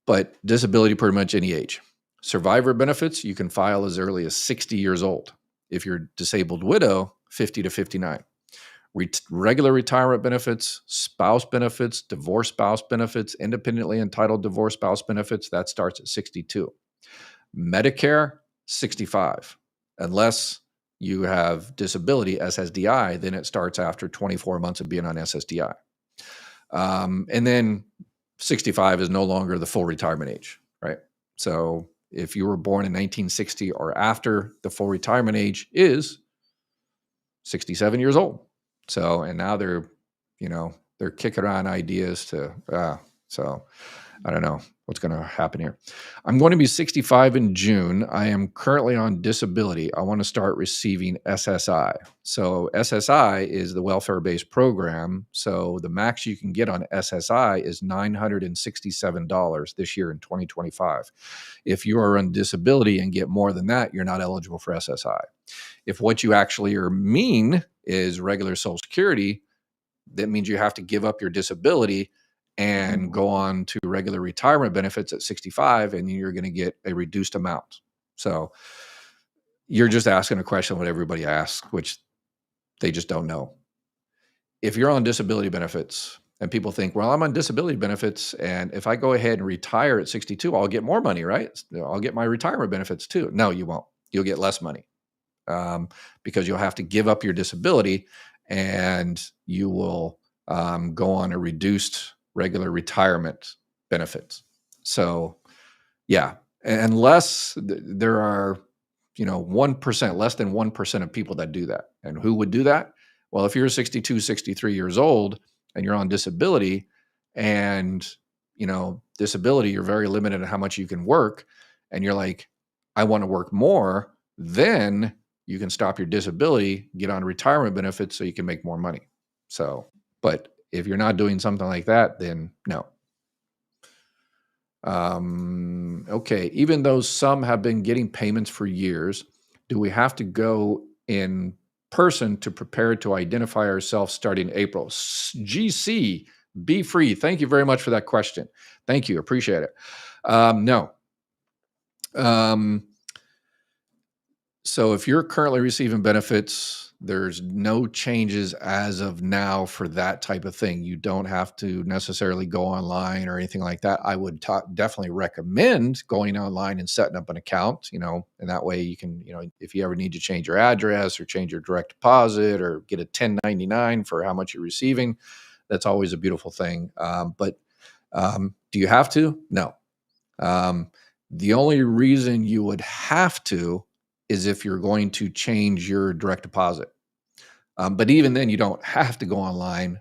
But disability pretty much any age. Survivor benefits, you can file as early as 60 years old. If you're disabled widow, 50 to 59. Regular retirement benefits, spouse benefits, divorce spouse benefits, independently entitled divorce spouse benefits, that starts at 62. Medicare, 65. Unless you have disability, SSDI, then it starts after 24 months of being on SSDI. And then 65 is no longer the full retirement age, right? So if you were born in 1960 or after, the full retirement age is 67 years old. So, and now they're kicking around ideas so I don't know what's going to happen here. I'm going to be 65 in June. I am currently on disability. I want to start receiving SSI. So SSI is the welfare-based program. So the max you can get on SSI is $967 this year in 2025. If you are on disability and get more than that, you're not eligible for SSI. If what you actually mean is regular Social Security, that means you have to give up your disability and go on to regular retirement benefits at 65, and you're going to get a reduced amount. So you're just asking a question what everybody asks, which they just don't know. If you're on disability benefits and people think, well, I'm on disability benefits, and if I go ahead and retire at 62, I'll get more money, right? I'll get my retirement benefits too. No, you won't. You'll get less money because you'll have to give up your disability, and you will go on a reduced regular retirement benefits. So yeah, unless there are, 1%, less than 1% of people that do that. And who would do that? Well, if you're 62, 63 years old and you're on disability and, disability, you're very limited in how much you can work. And you're like, I want to work more, then you can stop your disability, get on retirement benefits so you can make more money. So, but if you're not doing something like that, then no. Okay, even though some have been getting payments for years, do we have to go in person to prepare to identify ourselves starting April? GC, be free. Thank you very much for that question. Thank you. Appreciate it. No. So if you're currently receiving benefits, there's no changes as of now for that type of thing. You don't have to necessarily go online or anything like that. I would definitely recommend going online and setting up an account, and that way you can, if you ever need to change your address or change your direct deposit or get a 1099 for how much you're receiving, that's always a beautiful thing. But do you have to? No. The only reason you would have to is if you're going to change your direct deposit. But even then, you don't have to go online.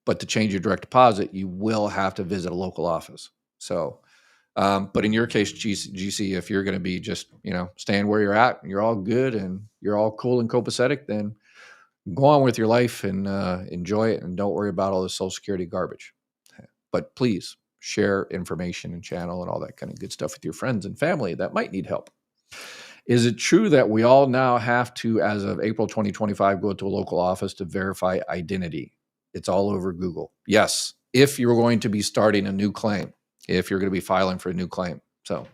But to change your direct deposit, you will have to visit a local office. So, but in your case, GC, if you're going to be just, staying where you're at, and you're all good and you're all cool and copacetic, then go on with your life and enjoy it, and don't worry about all the Social Security garbage. But please share information and channel and all that kind of good stuff with your friends and family that might need help. Is it true that we all now have to, as of April 2025, go to a local office to verify identity? It's all over Google. Yes, if you're going to be starting a new claim, if you're going to be filing for a new claim. So,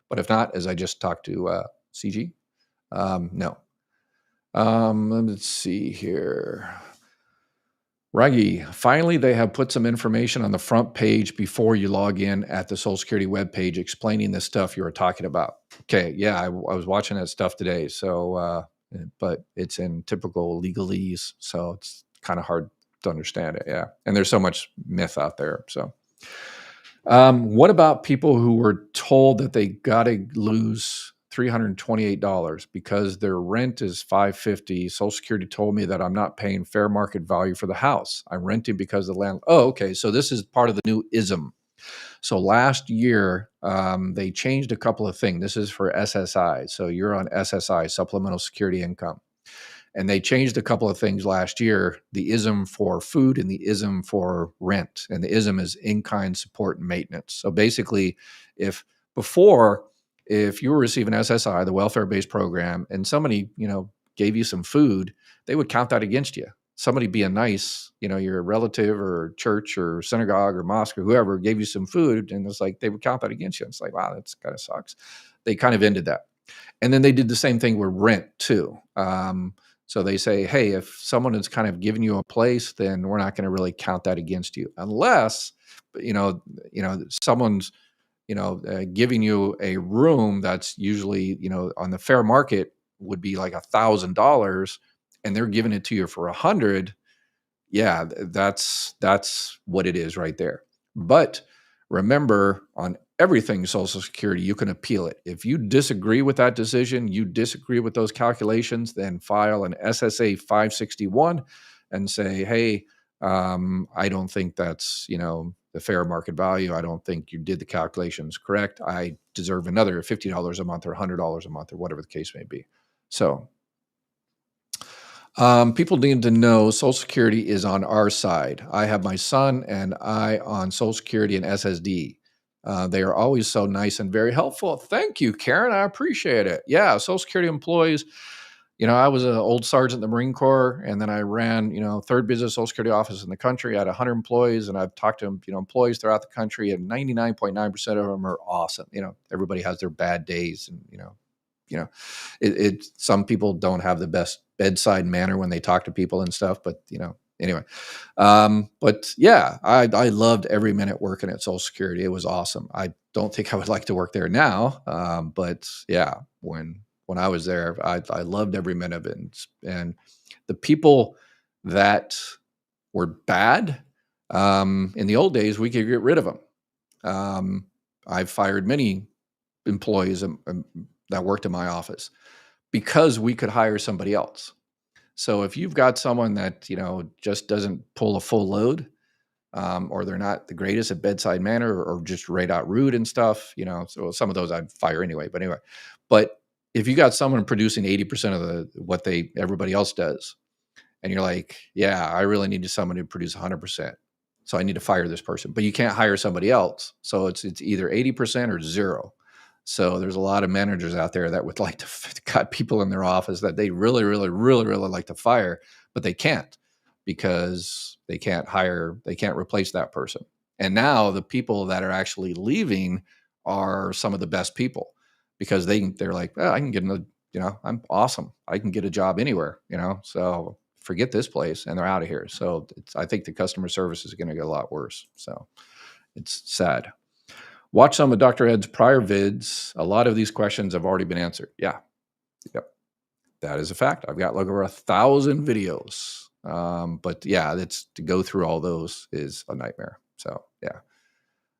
but if not, as I just talked to CG, no. Let's see here. Raggy, finally, they have put some information on the front page before you log in at the Social Security webpage explaining the stuff you were talking about. Okay, yeah, I was watching that stuff today. So, but it's in typical legalese, so it's kind of hard to understand it. Yeah, and there's so much myth out there. So, what about people who were told that they got to lose $328 because their rent is $550. Social Security told me that I'm not paying fair market value for the house. I'm renting because the land. Oh, okay. So this is part of the new ism. So last year, they changed a couple of things. This is for SSI. So you're on SSI, Supplemental Security Income. And they changed a couple of things last year, the ISM for food and the ISM for rent. And the ISM is in-kind support and maintenance. So basically, if before, if you were receiving SSI, the welfare-based program, and somebody, gave you some food, they would count that against you. Somebody being nice, your relative or church or synagogue or mosque or whoever gave you some food, and it's like they would count that against you. It's like, wow, that's kind of sucks. They kind of ended that. And then they did the same thing with rent too. So they say, hey, if someone is kind of giving you a place, then we're not going to really count that against you, unless someone's giving you a room that's usually on the fair market would be like $1,000, and they're giving it to you for $100. Yeah, that's what it is right there. But remember, on everything Social Security, you can appeal it. If you disagree with that decision, you disagree with those calculations, then file an SSA 561 and say, hey, I don't think that's, the fair market value. I don't think you did the calculations correct. I deserve another $50 a month or $100 a month or whatever the case may be. So people need to know Social Security is on our side. I have my son and I on Social Security and SSD. They are always so nice and very helpful. Thank you, Karen. I appreciate it. Yeah, Social Security employees. I was an old sergeant in the Marine Corps, and then I ran, third busiest Social Security office in the country. I had 100 employees, and I've talked to, employees throughout the country, and 99.9% of them are awesome. Everybody has their bad days, and some people don't have the best bedside manner when they talk to people and stuff, but anyway. But yeah, I loved every minute working at Social Security. It was awesome. I don't think I would like to work there now. But yeah, when I was there, I loved every minute of it. And the people that were bad, in the old days, we could get rid of them. I've fired many employees that worked in my office because we could hire somebody else. So if you've got someone that, just doesn't pull a full load, or they're not the greatest at bedside manner, or just right out rude and stuff, so some of those I'd fire anyway. But if you got someone producing 80% of what everybody else does, and you're like, yeah, I really need someone to produce 100%. So I need to fire this person, but you can't hire somebody else. So it's either 80% or zero. So there's a lot of managers out there that would like to cut people in their office that they really, really, really, really like to fire, but they can't because they can't replace that person. And now the people that are actually leaving are some of the best people because they're like, I can get I'm awesome. I can get a job anywhere, so forget this place, and they're out of here. So I think the customer service is going to get a lot worse. So it's sad. Watch some of Dr. Ed's prior vids. A lot of these questions have already been answered. Yeah. Yep. That is a fact. I've got like over 1,000 videos. But yeah, to go through all those is a nightmare. So yeah.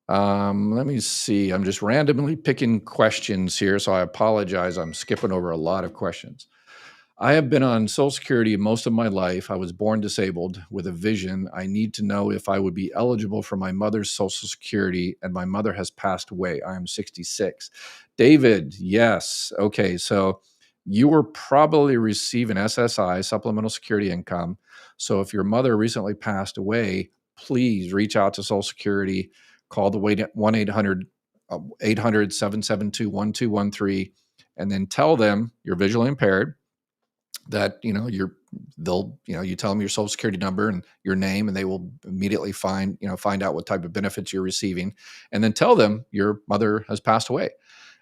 Let me see. I'm just randomly picking questions here, so I apologize. I'm skipping over a lot of questions. I have been on Social Security most of my life. I was born disabled with a vision. I need to know if I would be eligible for my mother's Social Security, and my mother has passed away. I am 66. David, yes. Okay, so you were probably receiving SSI, Supplemental Security Income. So if your mother recently passed away, please reach out to Social Security. Call the 1-800-772-1213, and then tell them you're visually impaired, that you tell them your Social Security number and your name, and they will immediately find out what type of benefits you're receiving, and then tell them your mother has passed away,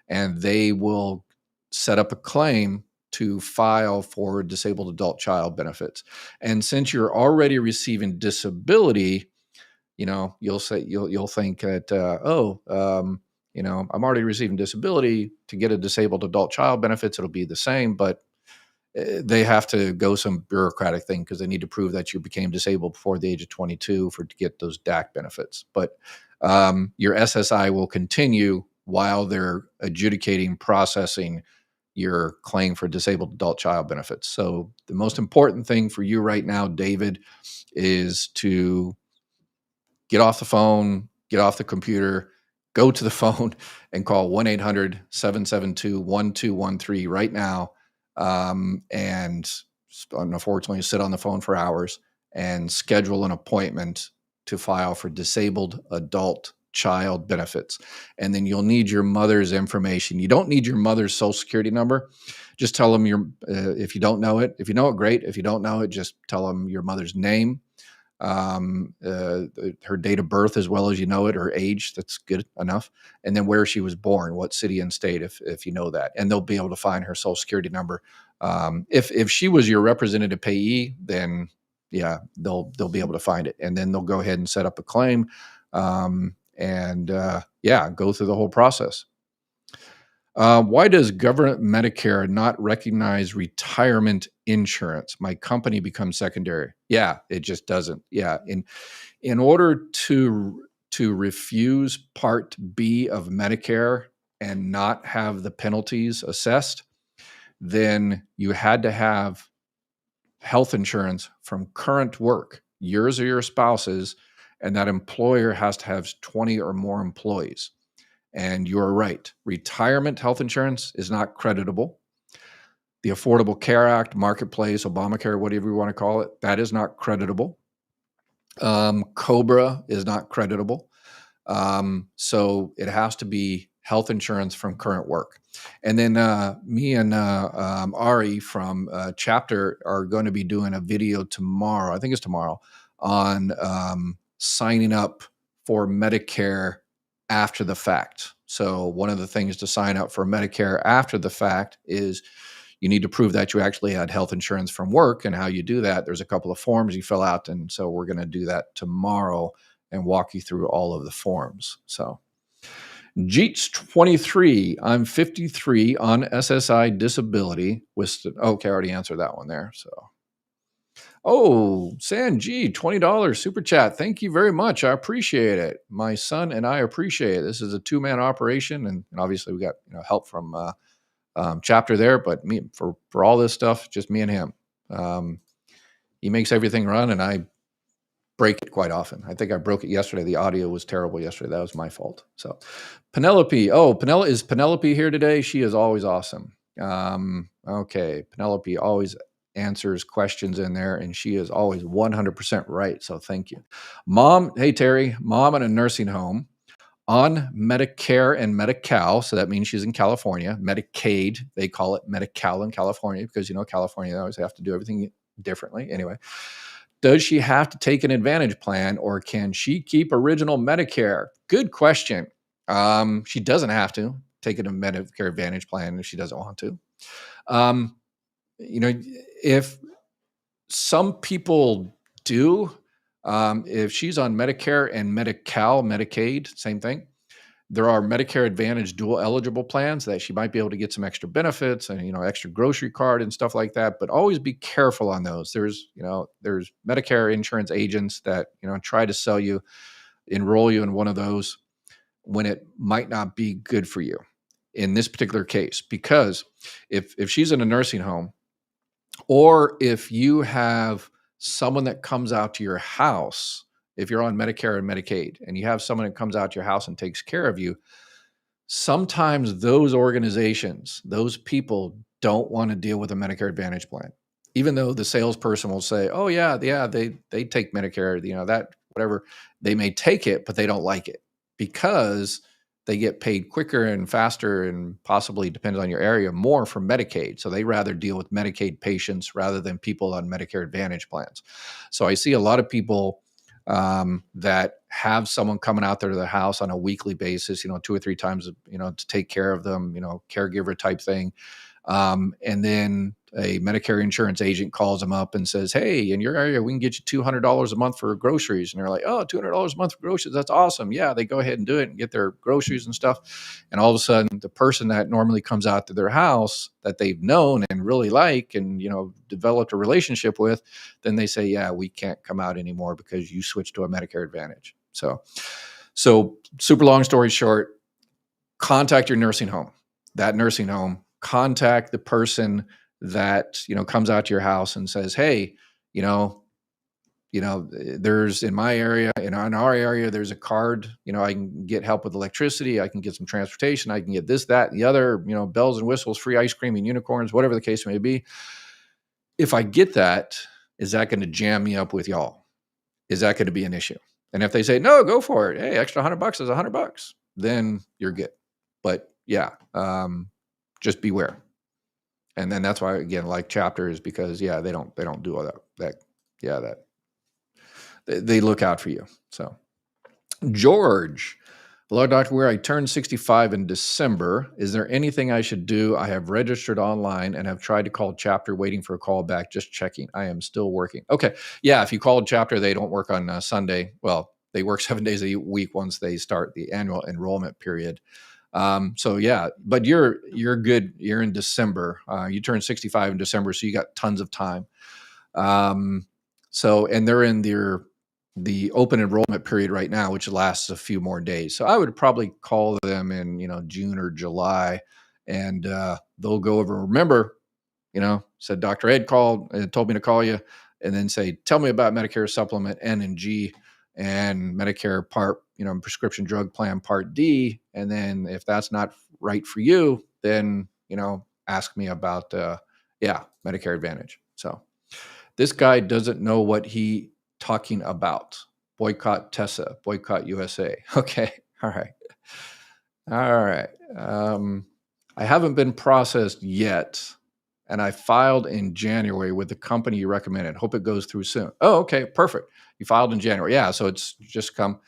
and they will set up a claim to file for disabled adult child benefits. And since you're already receiving disability, you'll think that, I'm already receiving disability. To get a disabled adult child benefits, it'll be the same, but they have to go some bureaucratic thing because they need to prove that you became disabled before the age of 22 to get those DAC benefits. But your SSI will continue while they're adjudicating, processing your claim for disabled adult child benefits. So the most important thing for you right now, David, is to get off the phone, get off the computer, go to the phone and call 1-800-772-1213 right now. And unfortunately, sit on the phone for hours and schedule an appointment to file for disabled adult child benefits. And then you'll need your mother's information. You don't need your mother's social security number. Just tell them if you don't know it. If you know it, great. If you don't know it, just tell them your mother's name, her date of birth as well as you know it, her age. That's good enough. And then where she was born, what city and state, if you know that. And they'll be able to find her social security number. If she was your representative payee, then yeah, they'll be able to find it. And then they'll go ahead and set up a claim. Go through the whole process. Why does government Medicare not recognize retirement insurance? My company becomes secondary. Yeah, it just doesn't. Yeah, in order to refuse Part B of Medicare and not have the penalties assessed, then you had to have health insurance from current work, yours or your spouse's, and that employer has to have 20 or more employees. And you're right, retirement health insurance is not creditable. The Affordable Care Act, Marketplace, Obamacare, whatever you want to call it, that is not creditable. COBRA is not creditable. So it has to be health insurance from current work. And then me and Ari from Chapter are going to be doing a video tomorrow, I think it's tomorrow, on signing up for Medicare after the fact. So one of the things to sign up for Medicare after the fact is you need to prove that you actually had health insurance from work. And how you do that, there's a couple of forms you fill out. And so we're going to do that tomorrow and walk you through all of the forms. So Jeets 23, I'm 53 on SSI disability with, okay, I already answered that one there. So, oh, San G, $20 super chat. Thank you very much. I appreciate it. My son and I appreciate it. This is a 2-man operation. And obviously we got help from Chapter there, but me for all this stuff, just me and him. He makes everything run and I break it quite often. I think I broke it yesterday. The audio was terrible yesterday. That was my fault. So Penelope. Oh, is Penelope here today? She is always awesome. Okay. Penelope always answers questions in there and she is always 100% right. So thank you. Mom. Hey, Terry, mom in a nursing home on Medicare and Medi-Cal. So that means she's in California. Medicaid, they call it Medi-Cal in California because, California, they always have to do everything differently. Anyway, does she have to take an Advantage plan or can she keep original Medicare? Good question. She doesn't have to take a Medicare Advantage plan if she doesn't want to. If some people do, if she's on Medicare and Medi-Cal, Medicaid, same thing. There are Medicare Advantage dual eligible plans that she might be able to get some extra benefits and, extra grocery card and stuff like that. But always be careful on those. There's Medicare insurance agents that, try to sell you, enroll you in one of those when it might not be good for you in this particular case. Because if she's in a nursing home or if you have someone that comes out to your house, if you're on Medicare and Medicaid and you have someone that comes out to your house and takes care of you, sometimes those organizations, those people don't want to deal with a Medicare Advantage plan, even though the salesperson will say, oh yeah, they take Medicare, that whatever, they may take it, but they don't like it because they get paid quicker and faster and possibly, depends on your area, more from Medicaid. So they rather deal with Medicaid patients rather than people on Medicare Advantage plans. So I see a lot of people that have someone coming out there to their house on a weekly basis, 2 or 3 times, to take care of them, caregiver type thing. And then a Medicare insurance agent calls them up and says, hey, in your area, we can get you $200 a month for groceries. And they're like, oh, $200 a month for groceries. That's awesome. Yeah, they go ahead and do it and get their groceries and stuff. And all of a sudden, the person that normally comes out to their house that they've known and really like and, developed a relationship with, then they say, yeah, we can't come out anymore because you switched to a Medicare Advantage. So super long story short, contact your nursing home. That nursing home contact the person that, comes out to your house and says, hey, you know, there's in my area, in our area, there's a card, I can get help with electricity. I can get some transportation. I can get this, that, and the other, bells and whistles, free ice cream and unicorns, whatever the case may be. If I get that, is that going to jam me up with y'all? Is that going to be an issue? And if they say, no, go for it. Hey, extra $100 is $100, then you're good. But yeah, just beware. And then that's why, again, like chapters, because they don't do all that. They look out for you. So George, hello, Dr. Weir. I turned 65 in December. Is there anything I should do? I have registered online and have tried to call chapter, waiting for a call back, just checking. I am still working. Okay. Yeah. If you called chapter, they don't work on Sunday. Well, they work 7 days a week once they start the annual enrollment period. So yeah, but you're good. You're in December. You turned 65 in December, so you got tons of time. So, and they're in the open enrollment period right now, which lasts a few more days. So I would probably call them in, June or July, and they'll go over. Remember, said Dr. Ed called and told me to call you, and then say, tell me about Medicare Supplement N and G and Medicare Part, prescription drug plan Part D. And then if that's not right for you, then, ask me about, Medicare Advantage. So this guy doesn't know what he talking about. Boycott Tessa, boycott USA. Okay. All right. I haven't been processed yet, and I filed in January with the company you recommended. Hope it goes through soon. Oh, okay. Perfect. You filed in January. Yeah. So it's just come.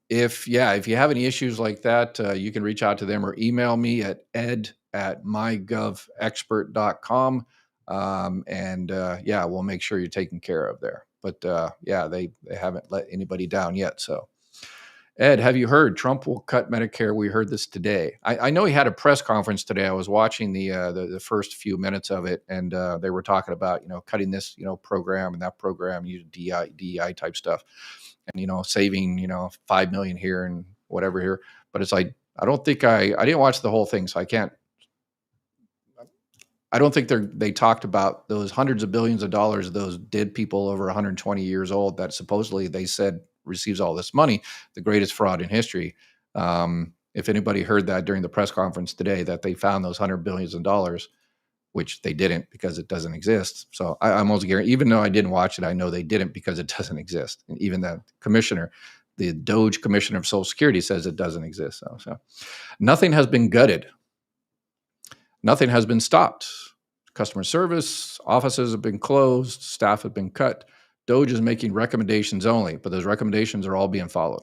If you have any issues like that, you can reach out to them or email me at ed@mygovexpert.com. We'll make sure you're taken care of there. But they haven't let anybody down yet. So, Ed, have you heard Trump will cut Medicare? We heard this today. I know he had a press conference today. I was watching the first few minutes of it, and they were talking about cutting this program and that program, DEI type stuff, and saving $5 million here and whatever here. But it's like I don't think I didn't watch the whole thing, so I can't. I don't think they talked about those hundreds of billions of dollars of those dead people over 120 years old that supposedly they said receives all this money, the greatest fraud in history. If anybody heard that during the press conference today, that they found those $100 billions of dollars, which they didn't because it doesn't exist. So I'm almost guaranteed, even though I didn't watch it, I know they didn't because it doesn't exist. And even the commissioner, the DOGE commissioner of Social Security, says it doesn't exist. So nothing has been gutted. Nothing has been stopped. Customer service, offices have been closed, staff have been cut. DOGE is making recommendations only, but those recommendations are all being followed.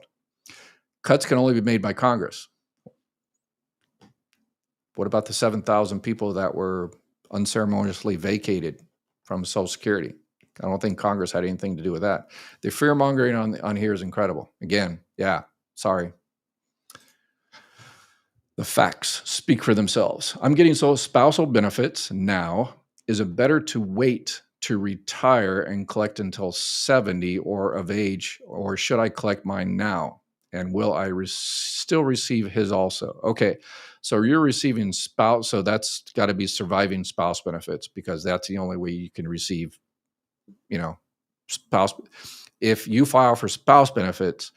Cuts can only be made by Congress. What about the 7,000 people that were unceremoniously vacated from Social Security? I don't think Congress had anything to do with that. The fear-mongering on here is incredible. Again, sorry. The facts speak for themselves. I'm getting spousal benefits now. Is it better to wait to retire and collect until 70 or of age, or should I collect mine now? And will I still receive his also? Okay, so you're receiving spouse, so that's got to be surviving spouse benefits, because that's the only way you can receive, spouse. If you file for spouse benefits,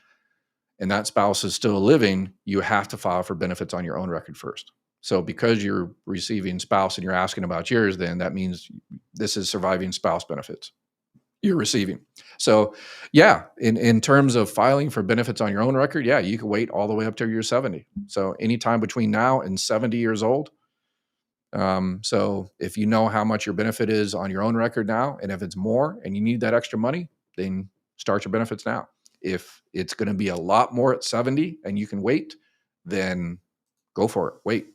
and that spouse is still living, you have to file for benefits on your own record first. So because you're receiving spouse and you're asking about yours, then that means this is surviving spouse benefits you're receiving. So in terms of filing for benefits on your own record, you can wait all the way up till you're 70. So anytime between now and 70 years old. So if you know how much your benefit is on your own record now, and if it's more and you need that extra money, then start your benefits now. If it's going to be a lot more at 70 and you can wait, then go for it. Wait.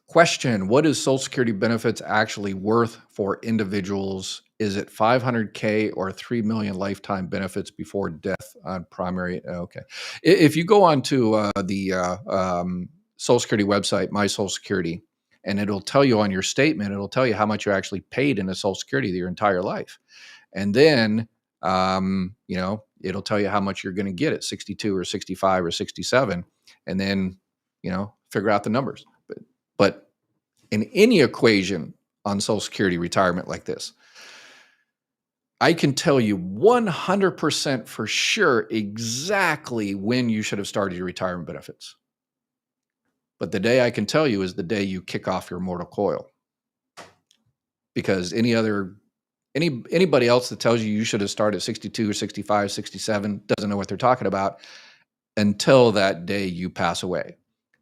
Question: what is Social Security benefits actually worth for individuals? Is it $500K or $3 million lifetime benefits before death on primary? Okay. If you go on to the Social Security website, My Social Security, and it'll tell you on your statement, it'll tell you how much you actually paid into Social Security your entire life. And then it'll tell you how much you're going to get at 62 or 65 or 67, and then, figure out the numbers. But in any equation on Social Security retirement like this, I can tell you 100% for sure exactly when you should have started your retirement benefits. But the day I can tell you is the day you kick off your mortal coil. Because anybody else that tells you should have started at 62 or 65, 67 doesn't know what they're talking about until that day you pass away.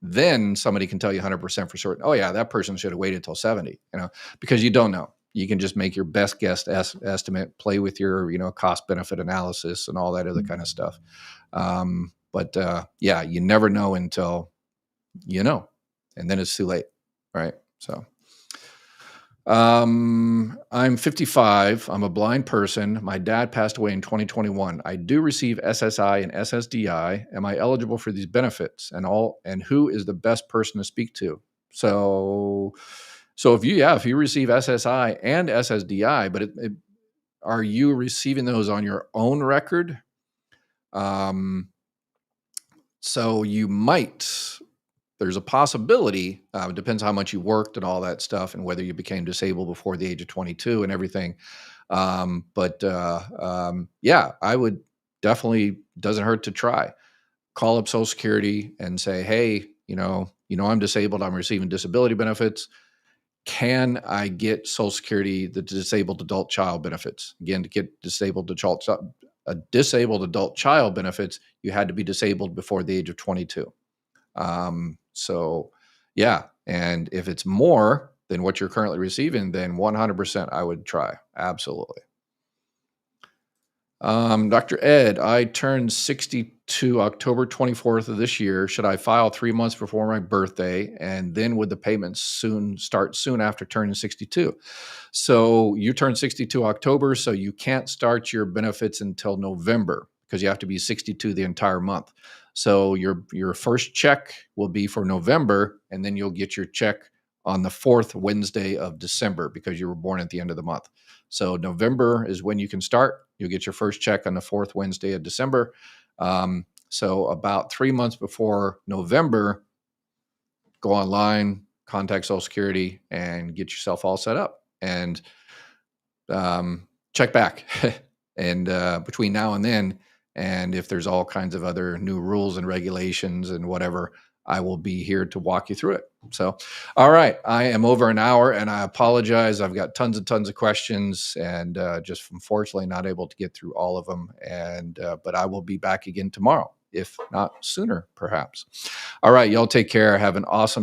Then somebody can tell you 100% for certain, oh yeah, that person should have waited till 70, because you don't know. You can just make your best guess estimate, play with your, cost benefit analysis and all that other kind of stuff. But yeah, you never know until and then it's too late, right? So I'm 55. I'm a blind person. My dad passed away in 2021. I do receive SSI and SSDI. Am I eligible for these benefits? And who is the best person to speak to? So if you receive SSI and SSDI, but are you receiving those on your own record? So you might. There's a possibility, it depends how much you worked and all that stuff and whether you became disabled before the age of 22 and everything. Yeah, I would definitely, doesn't hurt to try. Call up Social Security and say, hey, I'm disabled. I'm receiving disability benefits. Can I get Social Security, the disabled adult child benefits? Again, to get disabled adult child benefits, you had to be disabled before the age of 22. So yeah. And if it's more than what you're currently receiving, then 100% I would try. Absolutely. Dr. Ed, I turned 62 October 24th of this year. Should I file 3 months before my birthday? And then would the payments start soon after turning 62? So you turned 62 October, so you can't start your benefits until November because you have to be 62 the entire month. So your first check will be for November, and then you'll get your check on the 4th Wednesday of December because you were born at the end of the month. So November is when you can start. You'll get your first check on the 4th Wednesday of December. So about 3 months before November, go online, contact Social Security, and get yourself all set up. And check back. And between now and then, and if there's all kinds of other new rules and regulations and whatever, I will be here to walk you through it. So, all right, I am over an hour and I apologize. I've got tons and tons of questions and just unfortunately not able to get through all of them. And but I will be back again tomorrow, if not sooner, perhaps. All right, y'all take care. Have an awesome